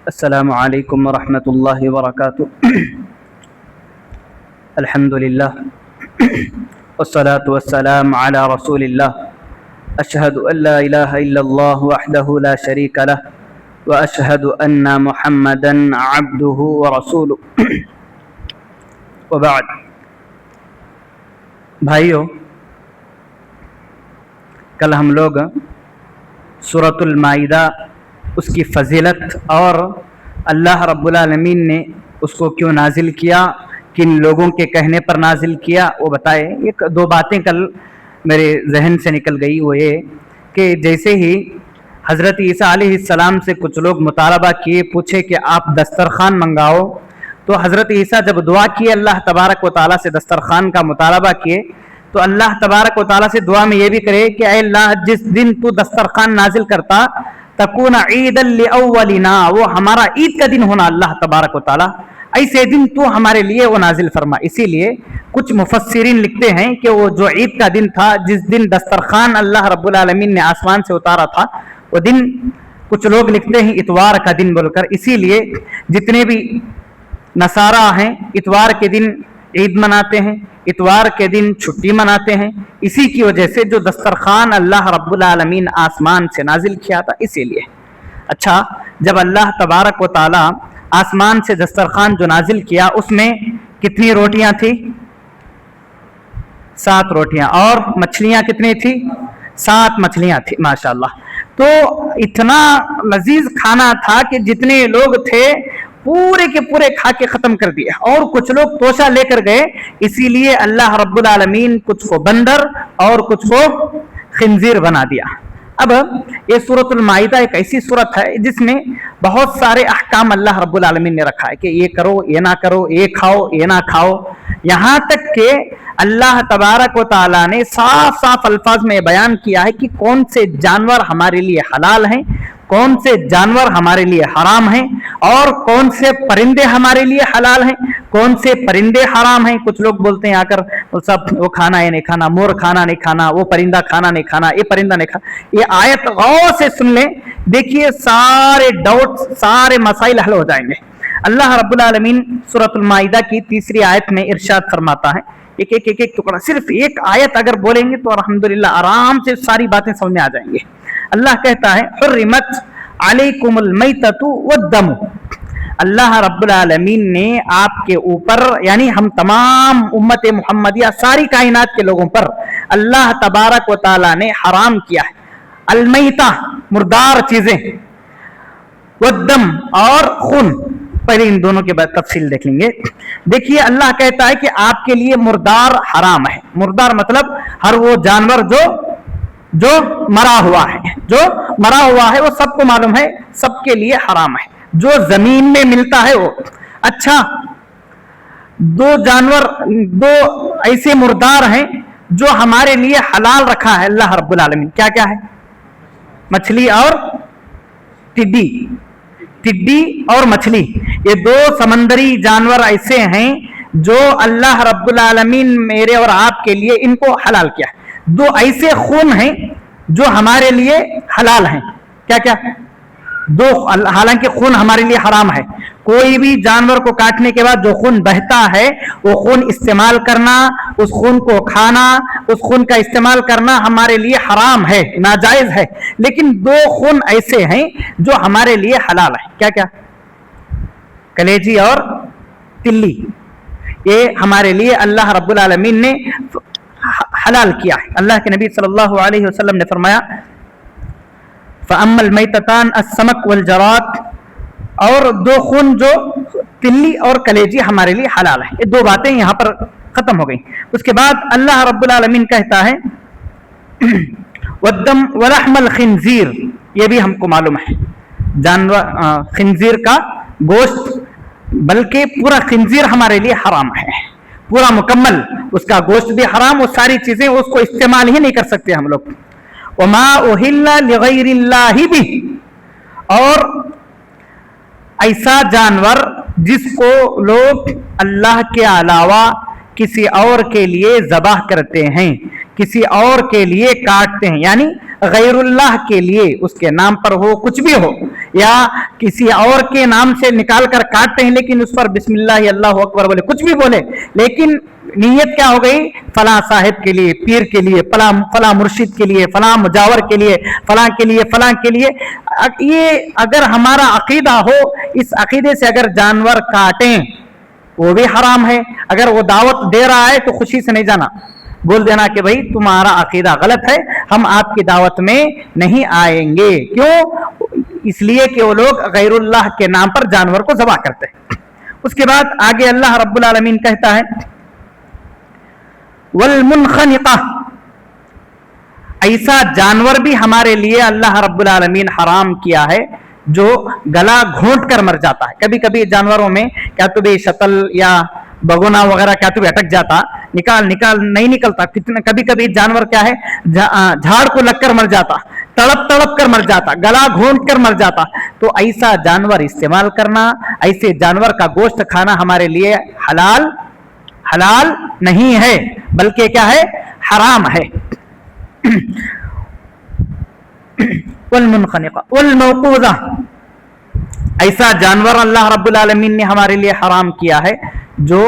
السلام علیکم ورحمۃ اللہ وبرکاتہ۔ الحمد للہ والصلاة والسلام علی رسول اللہ، اشہد ان لا الہ الا اللہ وحدہ لا شریک لہ واشہد ان محمدا عبدہ ورسولہ، وبعد۔ بھائیو، کل ہم لوگ سورۃ المائدہ، اس کی فضیلت اور اللہ رب العالمین نے اس کو کیوں نازل کیا، کن لوگوں کے کہنے پر نازل کیا، وہ بتائے۔ ایک دو باتیں کل میرے ذہن سے نکل گئی، وہ یہ کہ جیسے ہی حضرت عیسیٰ علیہ السلام سے کچھ لوگ مطالبہ کیے، پوچھے کہ آپ دسترخوان منگاؤ، تو حضرت عیسیٰ جب دعا کیے اللہ تبارک و تعالیٰ سے، دسترخوان کا مطالبہ کیے، تو اللہ تبارک و تعالیٰ سے دعا میں یہ بھی کرے کہ اے اللہ، جس دن تو دسترخوان نازل کرتا تکون عید لاولنا، وہ ہمارا عید کا دن ہونا اللہ تبارک و تعالیٰ، ایسے دن تو ہمارے لیے وہ نازل فرما۔ اسی لیے کچھ مفسرین لکھتے ہیں کہ وہ جو عید کا دن تھا، جس دن دسترخوان اللہ رب العالمین نے آسمان سے اتارا تھا، وہ دن کچھ لوگ لکھتے ہیں اتوار کا دن بول کر۔ اسی لیے جتنے بھی نصارہ ہیں اتوار کے دن عید مناتے ہیں، اتوار کے دن چھٹی مناتے ہیں، اسی کی وجہ سے جو دسترخوان اللہ رب العالمین آسمان سے نازل کیا تھا، اسی لیے۔ اچھا، جب اللہ تبارک و تعالی آسمان سے دسترخوان جو نازل کیا، اس میں کتنی روٹیاں تھیں؟ 7 روٹیاں۔ اور مچھلیاں کتنی تھی؟ 7 مچھلیاں تھی، ماشاءاللہ۔ تو اتنا لذیذ کھانا تھا کہ جتنے لوگ تھے پورے کے پورے کھا کے ختم کر دیا، اور کچھ لوگ توشہ لے کر گئے۔ اسی لیے اللہ رب العالمین کچھ کو بندر اور کچھ کو خنزیر بنا دیا۔ اب یہ سورۃ المائدہ ایک ایسی سورت ہے جس میں بہت سارے احکام اللہ رب العالمین نے رکھا ہے کہ یہ کرو، یہ نہ کرو، یہ کھاؤ، یہ نہ کھاؤ، یہاں تک کہ اللہ تبارک و تعالیٰ نے صاف صاف الفاظ میں بیان کیا ہے کہ کون سے جانور ہمارے لیے حلال ہیں، کون سے جانور ہمارے لیے حرام ہیں، اور کون سے پرندے ہمارے لیے حلال ہیں، کون سے پرندے حرام ہیں۔ کچھ لوگ بولتے ہیں آ کر وہ کھانا یہ نہیں کھانا، مور کھانا نہیں کھانا، وہ پرندہ کھانا نہیں کھانا، یہ پرندہ نہیں کھانا۔ یہ آیت غور سے سن لیں، دیکھیے سارے ڈاؤٹ، سارے مسائل حل ہو جائیں گے۔ اللہ رب العالمین سورۃ المائدہ کی 3 آیت میں ارشاد فرماتا ہے، ایک ٹکڑا، صرف ایک آیت اگر بولیں گے تو الحمدللہ آرام سے ساری باتیں سمجھ میں آ جائیں گے۔ اللہ کہتا ہے حرمت علیکم المیتۃ والدم، اللہ رب العالمین نے آپ کے اوپر، یعنی ہم تمام امت محمدیہ، ساری کائنات کے لوگوں پر اللہ تبارک و تعالی نے حرام کیا ہے المیتہ، مردار چیزیں، والدم، اور خون۔ پہلے ان دونوں کے بعد تفصیل دیکھ لیں گے۔ دیکھیے اللہ کہتا ہے کہ آپ کے لیے مردار حرام ہے۔ مردار مطلب ہر وہ جانور جو مرا ہوا ہے، وہ سب کو معلوم ہے، سب کے لیے حرام ہے۔ جو زمین میں ملتا ہے وہ۔ اچھا، 2 جانور، 2 ایسے مردار ہیں جو ہمارے لیے حلال رکھا ہے اللہ رب العالمین۔ کیا کیا ہے؟ مچھلی اور ٹڈی اور مچھلی، یہ 2 سمندری جانور ایسے ہیں جو اللہ رب العالمین میرے اور آپ کے لیے ان کو حلال کیا ہے۔ 2 ایسے خون ہیں جو ہمارے لیے حلال ہیں۔ کیا کیا؟ 2، حالانکہ خون ہمارے لیے حرام ہے۔ کوئی بھی جانور کو کاٹنے کے بعد جو خون بہتا ہے، وہ خون استعمال کرنا، اس خون کو کھانا، اس خون کا استعمال کرنا ہمارے لیے حرام ہے، ناجائز ہے۔ لیکن 2 خون ایسے ہیں جو ہمارے لیے حلال ہے۔ کیا کیا؟ کلیجی اور تلی، یہ ہمارے لیے اللہ رب العالمین نے حلال کیا ہے۔ اللہ کے نبی صلی اللہ علیہ وسلم نے فرمایا فَأَمَّا الْمَيْتَتَانِ السَّمَكُ وَالْجَرَادُ، اور 2 خون جو تلی اور کلیجی ہمارے لیے حلال ہے۔ یہ 2 باتیں یہاں پر ختم ہو گئیں۔ اس کے بعد اللہ رب العالمین کہتا ہے وَالدَّمُ وَلَحْمَ الْخِنْزِيرِ، یہ بھی ہم کو معلوم ہے، جانور خنزیر کا گوشت، بلکہ پورا خنزیر ہمارے لیے حرام ہے، پورا مکمل، اس کا گوشت بھی حرام، وہ ساری چیزیں اس کو استعمال ہی نہیں کر سکتے ہم لوگ۔ وما اہل لغیر اللہ بھی، اور ایسا جانور جس کو لوگ اللہ کے علاوہ کسی اور کے لیے ذبح کرتے ہیں، किसी और के लिए काटते हैं, यानी गैरुल्लाह के लिए, उसके नाम पर हो, कुछ भी हो, या किसी और के नाम से निकाल कर काटते हैं, लेकिन उस पर बिस्मिल्लाह अल्लाहु अकबर बोले, कुछ भी बोले, लेकिन नीयत क्या हो गई, फला साहिब के लिए, पीर के लिए, फला मुर्शिद के लिए, फला मुजावर के लिए, फला के लिए, फला के लिए। ये अगर हमारा अकीदा हो, इस अकीदे से अगर जानवर काटें वो भी हराम है। अगर वो दावत दे रहा है तो खुशी से नहीं जाना, बोल देना कि भाई तुम्हारा अकीदा गलत है, हम आपकी दावत में नहीं आएंगे। क्यों? इसलिए कि वो लोग गैरुल्लाह के नाम पर जानवर को ज़बह करते हैं। उसके बाद आगे अल्लाह रब्बुल आलमीन कहता है वल मुनखनिक़ा, ऐसा जानवर भी हमारे लिए अल्लाह रब्बुल आलमीन हराम किया है जो गला घोंट कर मर जाता है। कभी कभी जानवरों में क्या तो भी शतल या बगोना वगैरह क्या तो भी अटक जाता, निकाल नहीं निकलता। कितने कभी कभी जानवर क्या है, झाड़ को लगकर मर जाता, तड़प तड़प कर मर जाता, गला घोंट कर मर जाता। तो ऐसा जानवर इस्तेमाल करना, ऐसे जानवर का गोश्त खाना हमारे लिए हलाल नहीं है, बल्कि क्या है, हराम है। वल मुनखनिक़ा वल मौक़ूज़ा, ऐसा जानवर अल्लाह रब्बुल आलमीन ने हमारे लिए हराम किया है जो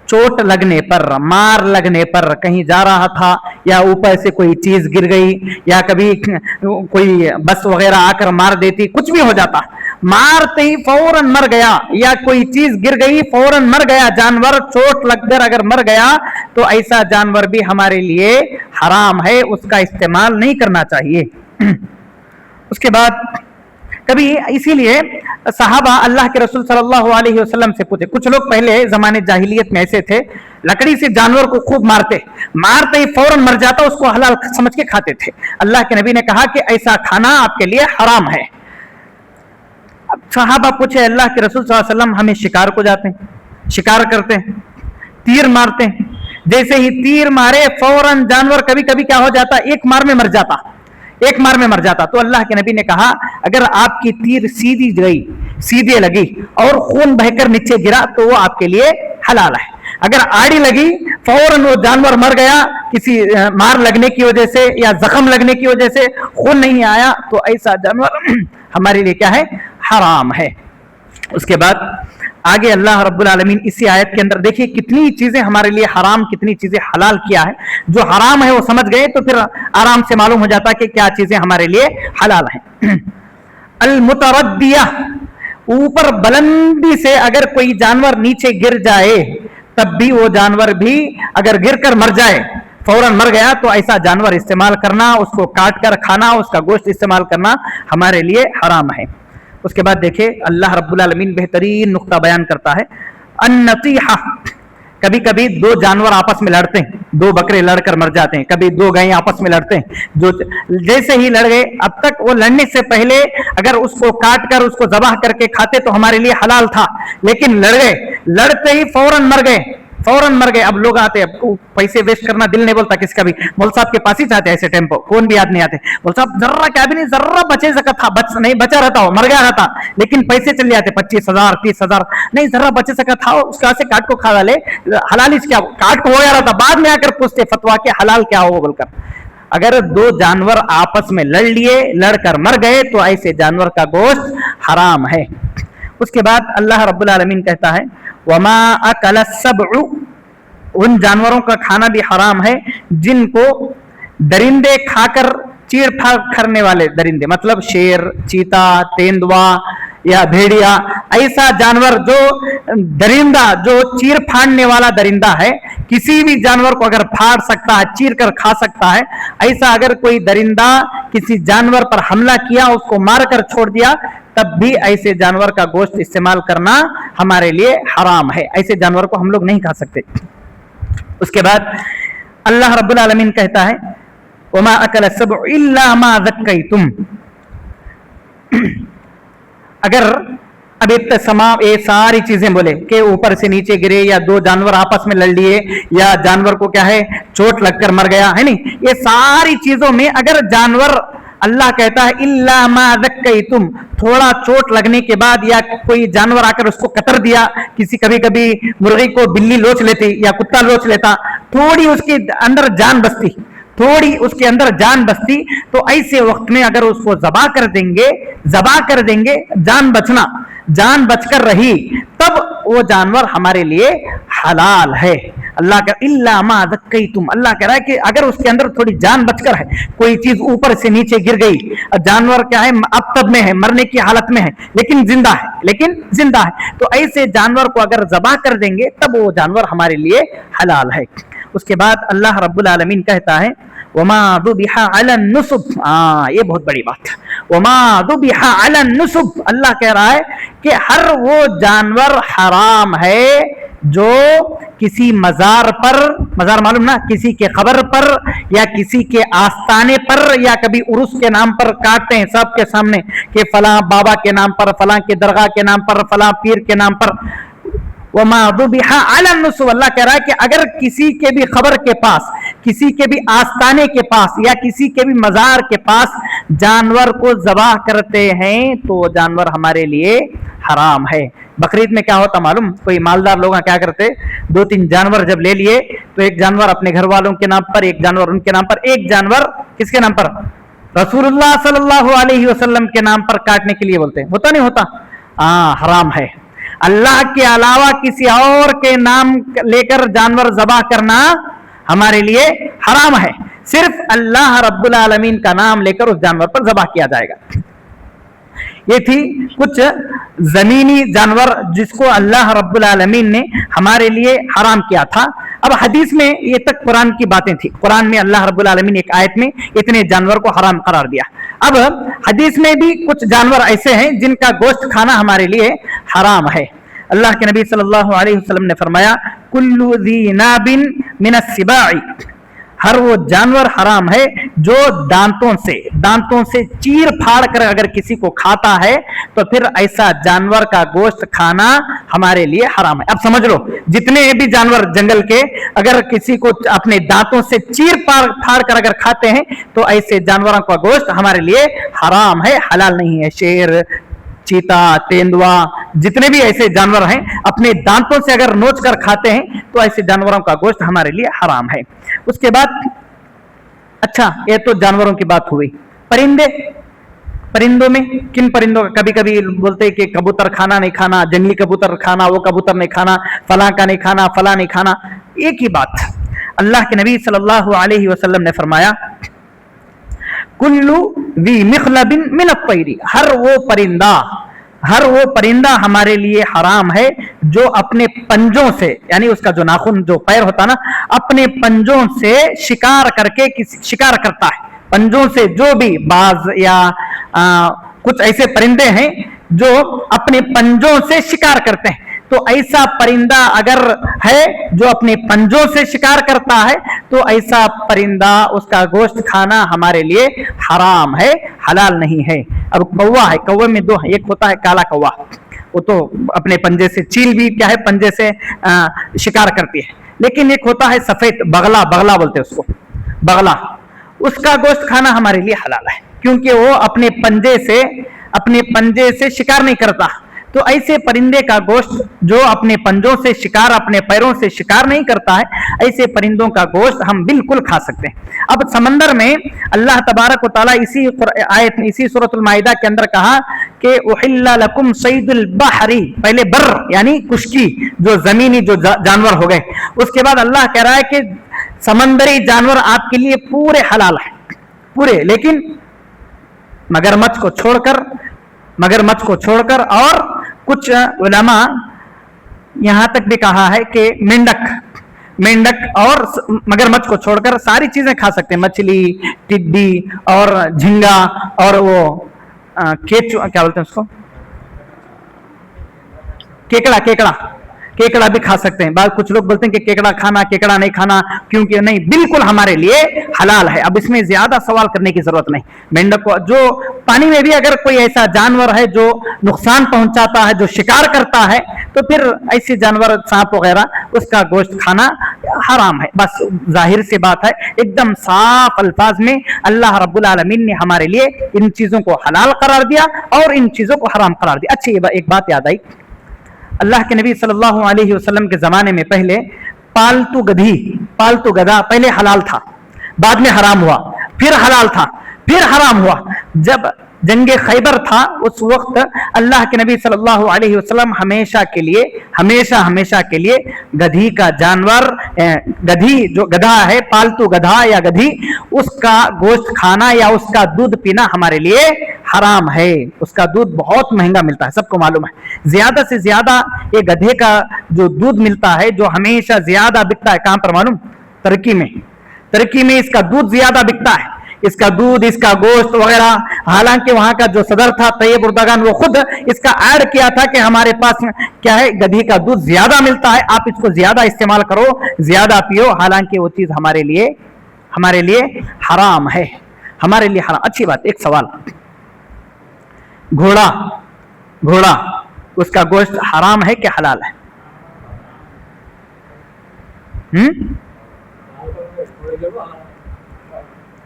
चोट लगने पर, मार लगने पर, कहीं जा रहा था या ऊपर से कोई चीज गिर गई या कभी कोई बस वगैरह आकर मार देती, कुछ भी हो जाता, मारते ही फौरन मर गया, या कोई चीज गिर गई फौरन मर गया जानवर, चोट लगकर अगर मर गया तो ऐसा जानवर भी हमारे लिए हराम है, उसका इस्तेमाल नहीं करना चाहिए। उसके बाद कभी इसीलिए सहाबा अल्लाह के रसूल सल्लल्लाहु अलैहि वसल्लम से पूछे, कुछ लोग पहले जमाने जाहिलियत में ऐसे थे, लकड़ी से जानवर को खूब मारते ही फौरन मर जाता, उसको हलाल समझ के खाते थे। अल्लाह के नबी ने कहा कि ऐसा खाना आपके लिए हराम है। अब सहाबा पूछे अल्लाह के रसूल सल्लल्लाहु अलैहि वसल्लम, हमें शिकार को जाते हैं, शिकार करते हैं, तीर मारते हैं, जैसे ही तीर मारे फौरन जानवर कभी कभी क्या हो जाता, एक मार में मर जाता। तो अल्लाह के नबी ने कहा अगर आपकी तीर सीधे लगी और खून बहकर नीचे गिरा तो वो आपके लिए हलाल है। अगर आड़ी लगी, फौरन वो जानवर मर गया, किसी मार लगने की वजह से या जख्म लगने की वजह से खून नहीं आया, तो ऐसा जानवर हमारे लिए क्या है, हराम है। उसके बाद आगे अल्लाह रब्बुल आलमीन इसी आयत के अंदर देखिए कितनी चीजें हमारे लिए हराम, कितनी चीजें हलाल किया है। जो हराम है वो समझ गए तो फिर आराम से मालूम हो जाता कि क्या चीजें हमारे लिए हलाल हैं। अल मुतरद्दिया, ऊपर बुलंदी से अगर कोई जानवर नीचे गिर जाए तब भी वो जानवर भी अगर गिरकर मर जाए, फौरन मर गया, तो ऐसा जानवर इस्तेमाल करना, उसको काट कर खाना, उसका गोश्त इस्तेमाल करना हमारे लिए हराम है। उसके बाद देखिए अल्लाह रब्बुल आलमीन बेहतरीन नुक्ता बयान करता है, अन्नतीहा, कभी कभी दो जानवर आपस में लड़ते हैं, दो बकरे लड़कर मर जाते हैं, कभी दो गायें आपस में लड़ते हैं, जो जैसे ही लड़ गए, अब तक वो लड़ने से पहले अगर उसको काट कर उसको ज़बाह करके खाते तो हमारे लिए हलाल था, लेकिन लड़ गए, लड़ते ही फौरन मर गए। अब लोग आते हैं, पैसे वेस्ट करना दिल नहीं बोलता किसका भी, मौल साहब के पास ही चाहते ऐसे टेम्पो, कौन भी आदमी आते, मौल साहब जर्रा क्या भी नहीं, जर्रा बचे सका था, नहीं बचा रहता हो, मर गया रहता, लेकिन पैसे चले जाते 25,000 30,000, नहीं जर्रा बचे सका था, उसका से काट को खा डाले, हलाल क्या, काट को हो जा रहा था, बाद में आकर पूछते फतवा के हलाल क्या हो बोलकर। अगर दो जानवर आपस में लड़ लिए, लड़कर मर गए, तो ऐसे जानवर का गोश्त हराम है। उसके बाद अल्लाह रब्बुल आलमीन कहता है वमा अकल सबउ, उन जानवरों का खाना भी हराम है जिनको दरिंदे खाकर चीर फाड़ करने वाले दरिंदे, मतलब शेर, चीता, तेंदुआ या भेड़िया, ऐसा जानवर जो दरिंदा, जो चीर फाड़ने वाला दरिंदा है, किसी भी जानवर को अगर फाड़ सकता है, चीर कर खा सकता है, ऐसा अगर कोई दरिंदा किसी जानवर पर हमला किया, उसको मार कर छोड़ दिया, तब भी ऐसे जानवर का गोश्त इस्तेमाल करना हमारे लिए हराम है। ऐसे जानवर को हम लोग नहीं खा सकते। उसके बाद अल्लाह रब्बुल आलमीन कहता है वमा अकल सबउ इल्ला मा ज़क्कैतुम, अगर अब ये सारी चीजें बोले कि ऊपर से नीचे गिरे या दो जानवर आपस में लड़ लिए या जानवर को क्या है चोट लगकर मर गया है, नहीं, ये सारी चीजों में अगर जानवर, अल्लाह कहता है इल्ला मा ज़क्कैतुम, थोड़ा चोट लगने के बाद या कोई जानवर आकर उसको कतर दिया, कभी कभी मुर्गी को बिल्ली लोच लेती या कुत्ता लोच लेता, थोड़ी उसके अंदर जान बसती, थोड़ी उसके अंदर जान बचती तो ऐसे वक्त में अगर उसको ज़बा कर देंगे, जान बचकर रही, तब वो जानवर हमारे लिए हलाल है। अल्लाह का इल्ला मा ज़क्कैतुम, अल्लाह कह रहा है कि अगर उसके अंदर थोड़ी जान बचकर है, कोई चीज ऊपर से नीचे गिर गई, जानवर क्या है, अब तब में है, मरने की हालत में है, लेकिन जिंदा है, तो ऐसे जानवर को अगर ज़बा कर देंगे तब वो जानवर हमारे लिए हलाल है। उसके बाद अल्लाह रब्बुल आलमीन कहता है वमा दुबिहा अलन नुसब, ये बहुत बड़ी बात है, वमा दुबिहा अलन नुसब, अल्लाह कह रहा है कि हर वो जानवर हराम है जो किसी मजार मालूम ना, किसी के खबर पर या किसी के आस्ताने पर या कभी उर्स के नाम पर काटते हैं सबके सामने कि फलां बाबा के नाम पर, फलां के दरगाह के नाम पर, फलां पीर के नाम पर। वमा दुबिहा अला नुसब, अल्लाह कह रहा है कि अगर किसी के भी खबर के पास, किसी के भी आस्ताने के पास या किसी के भी मजार के पास जानवर को ज़बाह करते हैं तो जानवर हमारे लिए हराम है। बकरीद में क्या होता मालूम, कोई मालदार लोग क्या करते, 2-3 जानवर जब ले लिए तो एक जानवर अपने घर वालों के नाम पर, एक जानवर उनके नाम पर, एक जानवर किसके नाम पर, रसूलुल्लाह सल्लल्लाहु अलैहि वसल्लम के नाम पर काटने के लिए बोलते हैं। होता नहीं होता? हराम है। अल्लाह के अलावा किसी और के नाम लेकर जानवर ज़बाह करना हमारे लिए हराम है। सिर्फ अल्लाह रब्बुल आलमीन का नाम लेकर उस जानवर पर ज़बाह किया जाएगा। ये थी कुछ जमीनी जानवर जिसको अल्लाह रब्बुल आलमीन ने हमारे लिए हराम किया था। अब हदीस में ये तक कुरान की बातें थी, कुरान में अल्लाह रब्बुल आलमीन एक आयत में इतने जानवर को हराम करार दिया। अब हदीस में भी कुछ जानवर ऐसे हैं जिनका गोश्त खाना हमारे लिए हराम है। अल्लाह के नबी सल्लल्लाहु अलैहि वसल्लम ने फरमाया कुल्लु ज़ी नाबिन मिनस सिबाई, हर वो जानवर हराम है जो दांतों से चीर फाड़ कर अगर किसी को खाता है तो फिर ऐसा जानवर का गोश्त खाना हमारे लिए हराम है। अब समझ लो, जितने भी जानवर जंगल के अगर किसी को अपने दांतों से चीर फाड़ कर अगर खाते हैं तो ऐसे जानवरों का गोश्त हमारे लिए हराम है, हलाल नहीं है। शेर, चीता, तेंदुआ, जितने भी ऐसे जानवर हैं अपने दांतों से अगर नोच कर खाते हैं तो ऐसे जानवरों का गोश्त हमारे लिए हराम है। उसके बाद अच्छा, ये तो जानवरों की बात हुई। परिंदों में किन परिंदों का, कभी कभी बोलते हैं कि कबूतर खाना नहीं खाना, जंगली कबूतर खाना, वो कबूतर नहीं खाना, फलां का नहीं खाना, फलां नहीं खाना। एक ही बात अल्लाह के नबी सल्लल्लाहु अलैहि वसल्लम ने फरमाया कुल्लु वी मिखलबिन मिन अत्तैरी, हर वो परिंदा हमारे लिए हराम है जो अपने पंजों से, यानी उसका जो नाखून, जो पैर होता ना, अपने पंजों से शिकार करता है। पंजों से जो भी बाज या कुछ ऐसे परिंदे हैं जो अपने पंजों से शिकार करते हैं, तो ऐसा परिंदा अगर है जो अपने पंजों से शिकार करता है तो ऐसा परिंदा, उसका गोश्त खाना हमारे लिए हराम है, हलाल नहीं है। अब कौवा है, कौवे में दो है, एक होता है काला कौवा, वो तो अपने पंजे से, चील भी क्या है पंजे से शिकार करती है, लेकिन एक होता है सफेद बगला बोलते हैं उसको, बगला, उसका गोश्त खाना हमारे लिए हलाल है क्योंकि वो अपने पंजे से शिकार नहीं करता। तो ऐसे परिंदे का गोश्त जो अपने पंजों से शिकार, अपने पैरों से शिकार नहीं करता है, ऐसे परिंदों का गोश्त हम बिल्कुल खा सकते हैं। अब समंदर में अल्लाह तबारक व तआला इसी आयत में, इसी सूरतुल माइदा के अंदर कहा कि उहिल्ला लकुम सईदुल बहरी, पहले बर यानी कुश्ती, जो जमीनी जो जानवर हो गए, उसके बाद अल्लाह कह रहा है कि समंदरी जानवर आपके लिए पूरे हलाल है, पूरे, लेकिन मगरमच्छ को छोड़कर और कुछ उलमा यहां तक भी कहा है कि मेंढक और मगरमच्छ को छोड़कर सारी चीजें खा सकते हैं, मछली, टिड्डी और झींगा और वो केचुआ, क्या बोलते हैं उसको, केकड़ा भी खा सकते हैं। बाद कुछ लोग बोलते हैं कि केकड़ा नहीं खाना, क्योंकि नहीं, बिल्कुल हमारे लिए हलाल है। अब इसमें ज्यादा सवाल करने की जरूरत नहीं। मेंढक को, जो पानी में भी अगर कोई ऐसा जानवर है जो नुकसान पहुंचाता है, जो शिकार करता है, तो फिर ऐसे जानवर, सांप वगैरह, उसका गोश्त खाना हराम है। बस जाहिर सी बात है, एकदम साफ अल्फाज में अल्लाह रब्बुल आलमीन ने हमारे लिए इन चीजों को हलाल करार दिया और इन चीजों को हराम करार दिया। अच्छी एक बात याद आई, अल्लाह के नबी सल्लल्लाहु अलैहि वसल्लम के ज़माने में पहले पालतू गधा पहले हलाल था। بعد میں حرام ہوا، پھر حلال تھا، پھر حرام ہوا۔ جب جنگ خیبر تھا اس وقت اللہ کے نبی صلی اللہ علیہ وسلم ہمیشہ کے لیے گدھی کا جانور، گدھی جو گدھا ہے، پالتو گدھا یا گدھی، اس کا گوشت کھانا یا اس کا دودھ پینا ہمارے لیے حرام ہے۔ اس کا دودھ بہت مہنگا ملتا ہے، سب کو معلوم ہے۔ زیادہ سے زیادہ یہ گدھے کا جو دودھ ملتا ہے، جو ہمیشہ زیادہ بکتا ہے، کہاں پر معلوم؟ ترکی میں اس کا دودھ زیادہ بکتا ہے، اس کا دودھ، اس کا گوشت وغیرہ۔ حالانکہ وہاں کا جو صدر تھا طیب اردگان، وہ خود اس کا ایڈ کیا تھا کہ ہمارے پاس کیا ہے، گدھی کا دودھ زیادہ ملتا ہے، آپ اس کو زیادہ استعمال کرو، زیادہ پیو، حالانکہ وہ چیز ہمارے لیے حرام ہے، ہمارے لیے حرام۔ اچھی بات، ایک سوال، گھوڑا اس کا گوشت حرام ہے کہ حلال ہے؟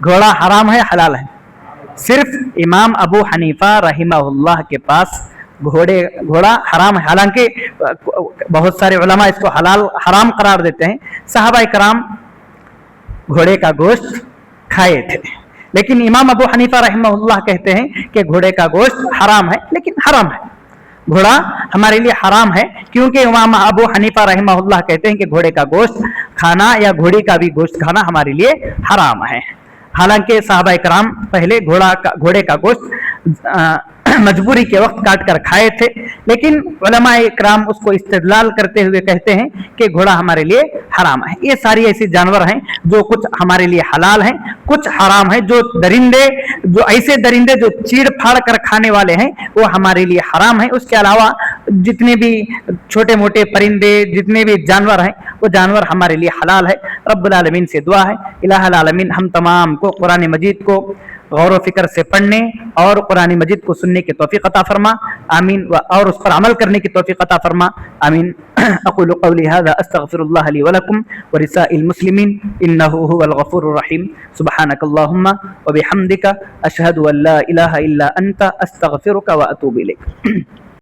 گھوڑا حرام ہے حلال ہے؟ صرف امام ابو حنیفہ رحمہ اللہ کے پاس گھوڑا حرام ہے، حالانکہ بہت سارے علماء اس کو حرام قرار دیتے ہیں۔ صحابہ کرام گھوڑے کا گوشت کھائے تھے، لیکن امام ابو حنیفہ رحمہ اللہ کہتے ہیں کہ گھوڑے کا گوشت حرام ہے، لیکن حرام ہے، گھوڑا ہمارے لیے حرام ہے، کیونکہ امام ابو حنیفہ رحمہ اللہ کہتے ہیں کہ گھوڑے کا گوشت کھانا یا گھوڑی کا بھی گوشت کھانا ہمارے لیے حرام ہے۔ حالانکہ صحابہ کرام پہلے گھوڑے کا گوشت مجبوری کے وقت کاٹ کر کھائے تھے، لیکن علماء کرام اس کو استدلال کرتے ہوئے کہتے ہیں کہ گھوڑا ہمارے لیے حرام ہے۔ یہ ساری ایسی جانور ہیں جو کچھ ہمارے لیے حلال ہیں، کچھ حرام ہیں۔ جو ایسے درندے جو چیڑ پھاڑ کر کھانے والے ہیں وہ ہمارے لیے حرام ہیں۔ اس کے علاوہ جتنے بھی چھوٹے موٹے پرندے، جتنے بھی جانور ہیں، وہ جانور ہمارے لیے حلال ہے۔ رب العالمین سے دعا ہے الہ العالمین ہم تمام کو قرآن مجید کو غور و فکر سے پڑھنے اور قرآن مجید کو سننے کی توفیق عطا فرما، آمین، اور اس پر عمل کرنے کی توفیق عطا فرما، آمین۔ اقول قولی هذا استغفر الله لي ولكم ولسائر المسلمين انه هو الغفور الرحيم سبحانك اللهم وبحمدك اشهد ان لا اله الا انت استغفرك واتوب اليك۔